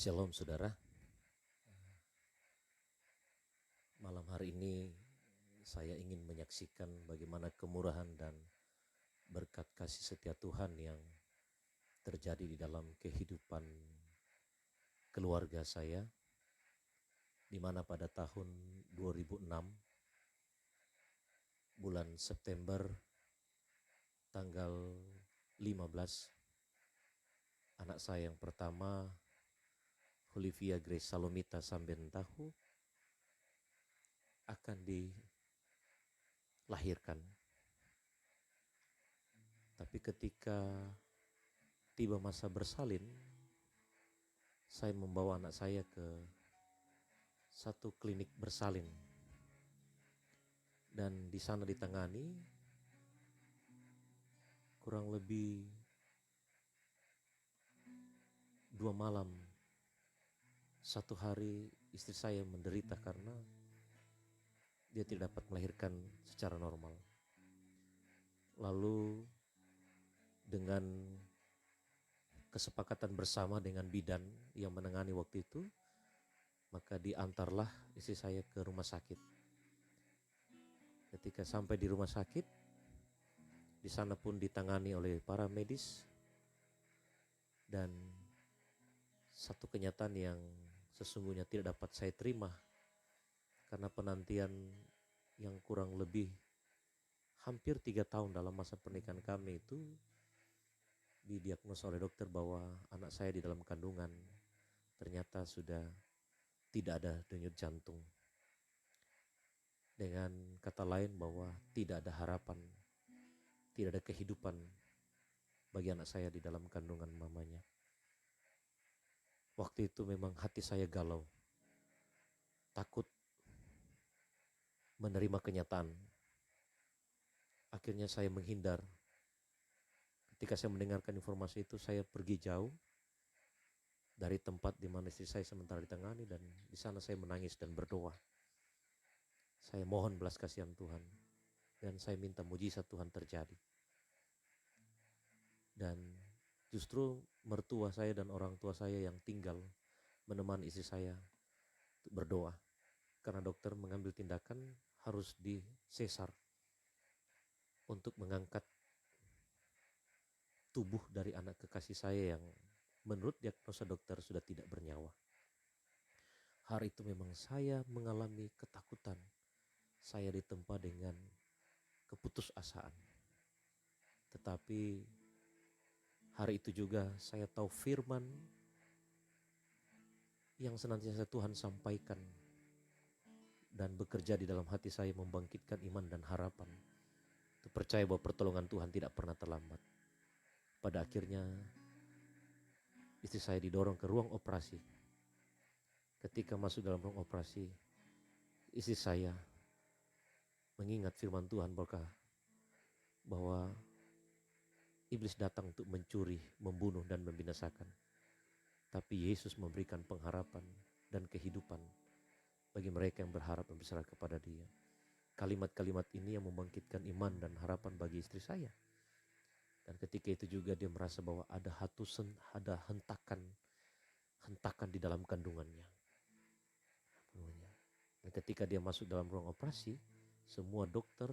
Shalom saudara, malam hari ini saya ingin menyaksikan bagaimana kemurahan dan berkat kasih setia Tuhan yang terjadi di dalam kehidupan keluarga saya, di mana pada tahun 2006 bulan September tanggal 15, anak saya yang pertama Olivia Grace Salomita Sambentahu akan dilahirkan. Tapi ketika tiba masa bersalin, saya membawa anak saya ke satu klinik bersalin dan di sana ditangani kurang lebih 2 malam. 1 hari istri saya menderita karena dia tidak dapat melahirkan secara normal. Lalu dengan kesepakatan bersama dengan bidan yang menangani waktu itu, maka diantarlah istri saya ke rumah sakit. Ketika sampai di rumah sakit, di sana pun ditangani oleh para medis, dan satu kenyataan yang sesungguhnya tidak dapat saya terima karena penantian yang kurang lebih hampir 3 tahun dalam masa pernikahan kami itu didiagnosa oleh dokter bahwa anak saya di dalam kandungan ternyata sudah tidak ada denyut jantung. Dengan kata lain bahwa tidak ada harapan, tidak ada kehidupan bagi anak saya di dalam kandungan mamanya. Waktu itu memang hati saya galau, takut menerima kenyataan. Akhirnya saya menghindar. Ketika saya mendengarkan informasi itu, saya pergi jauh dari tempat di mana istri saya sementara ditangani, dan di sana saya menangis dan berdoa. Saya mohon belas kasihan Tuhan dan saya minta mujizat Tuhan terjadi. Dan justru mertua saya dan orang tua saya yang tinggal menemani istri saya berdoa karena dokter mengambil tindakan harus disesar untuk mengangkat tubuh dari anak kekasih saya yang menurut diagnosa dokter sudah tidak bernyawa. Hari itu memang saya mengalami ketakutan. Saya ditempa dengan keputusasaan. Tetapi hari itu juga saya tahu firman yang senantiasa Tuhan sampaikan dan bekerja di dalam hati saya membangkitkan iman dan harapan. Untuk percaya bahwa pertolongan Tuhan tidak pernah terlambat. Pada akhirnya istri saya didorong ke ruang operasi. Ketika masuk dalam ruang operasi, istri saya mengingat firman Tuhan bahwa iblis datang untuk mencuri, membunuh dan membinasakan. Tapi Yesus memberikan pengharapan dan kehidupan bagi mereka yang berharap dan berserah kepada Dia. Kalimat-kalimat ini yang membangkitkan iman dan harapan bagi istri saya. Dan ketika itu juga dia merasa bahwa ada hentakan di dalam kandungannya. Dan ketika dia masuk dalam ruang operasi, semua dokter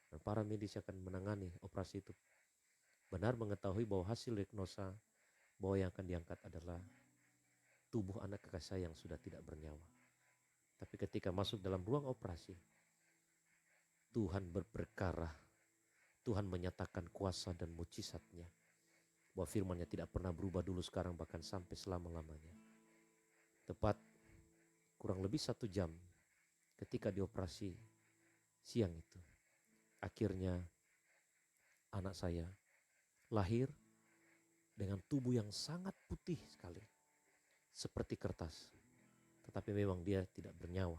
dan para medis akan menangani operasi itu benar mengetahui bahwa hasil diagnosa bahwa yang akan diangkat adalah tubuh anak kekasih saya yang sudah tidak bernyawa. Tapi ketika masuk dalam ruang operasi, Tuhan berperkara, Tuhan menyatakan kuasa dan mujizatnya, bahwa firman-Nya tidak pernah berubah dulu, sekarang, bahkan sampai selama-lamanya. Tepat kurang lebih 1 jam ketika dioperasi siang itu, akhirnya anak saya lahir dengan tubuh yang sangat putih sekali, seperti kertas. Tetapi memang dia tidak bernyawa,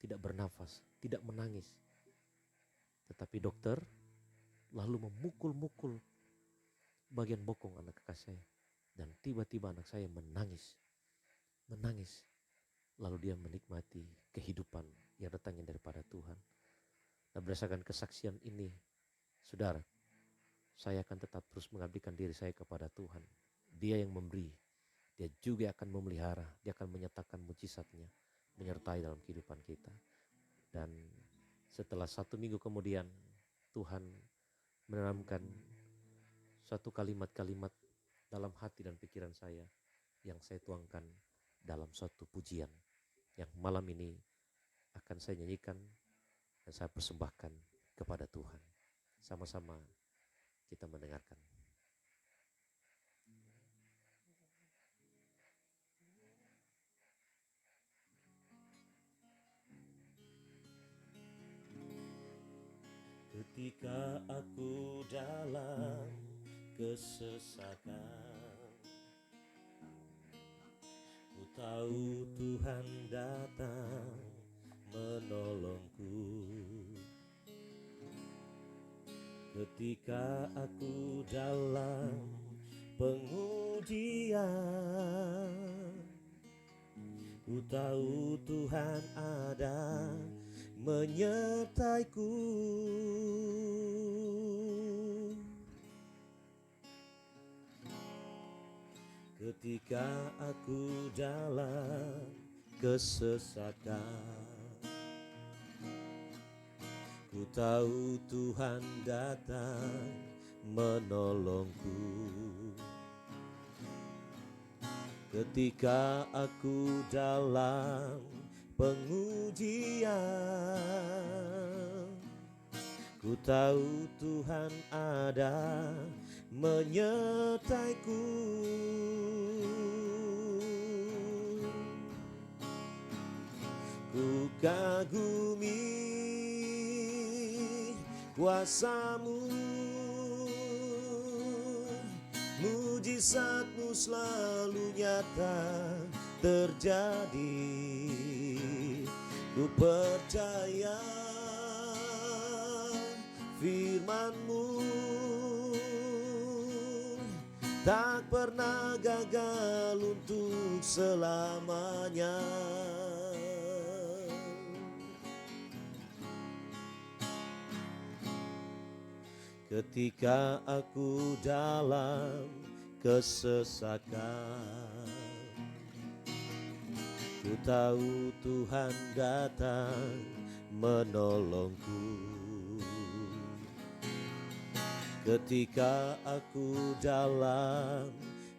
tidak bernafas, tidak menangis. Tetapi dokter lalu memukul-mukul bagian bokong anak kakak saya. Dan tiba-tiba anak saya menangis. Lalu dia menikmati kehidupan yang datangnya daripada Tuhan. Dan berdasarkan kesaksian ini, saudara, saya akan tetap terus mengabdikan diri saya kepada Tuhan. Dia yang memberi, Dia juga akan memelihara, dia akan menyatakan mujizatnya, menyertai dalam kehidupan kita. Dan setelah 1 minggu kemudian, Tuhan menanamkan suatu kalimat-kalimat dalam hati dan pikiran saya yang saya tuangkan dalam suatu pujian yang malam ini akan saya nyanyikan dan saya persembahkan kepada Tuhan. Sama-sama kita mendengarkan. Ketika aku dalam kesesakan, ku tahu Tuhan datang menolongku. Ketika aku dalam pengujian, ku tahu Tuhan ada menyertaiku. Ketika aku dalam kesesakan, ku tahu Tuhan datang menolongku. Ketika aku dalam pengujian, ku tahu Tuhan ada menyertaiku. Ku kagumi kuasa-Mu, mujizat-Mu selalu nyata terjadi. Ku percaya firman-Mu tak pernah gagal untuk selamanya. Ketika aku dalam kesesakan, ku tahu Tuhan datang menolongku. Ketika aku dalam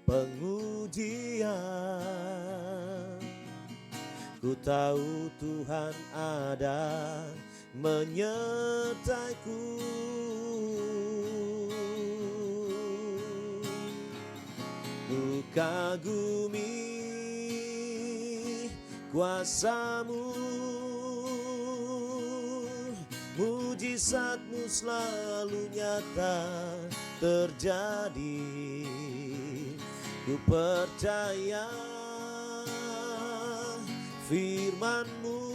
pengujian, ku tahu Tuhan ada menyertaiku. Ku kagumi kuasa-Mu, mujizat-Mu selalu nyata terjadi. Ku percaya firman-Mu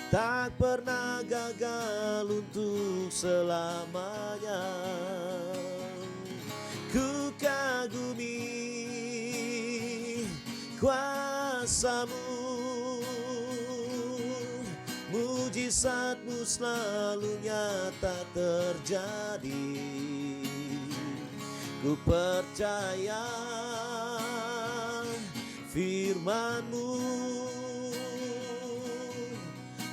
tak pernah gagal untuk selamanya. Ku kagumi kuasa-Mu, mujizat-Mu selalu nyata terjadi. Ku percaya firman-Mu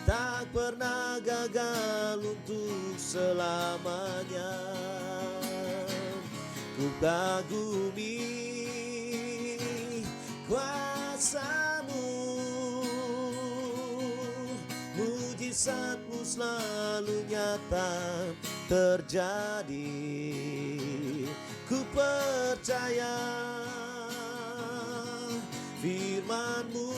tak pernah gagal untuk selamanya. Ku kagumi kuasa-Mu, mujizat-Mu selalu nyata terjadi. Ku percaya firman-Mu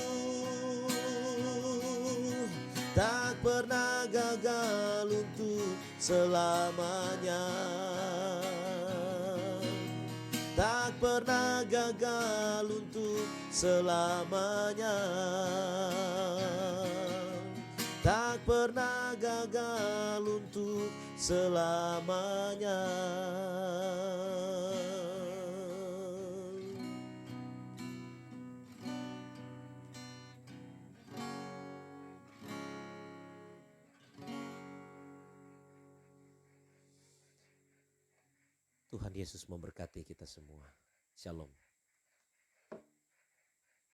tak pernah gagal untuk selamanya. Tak pernah gagal untuk selamanya. Tak pernah gagal untuk selamanya. Tuhan Yesus memberkati kita semua. Shalom.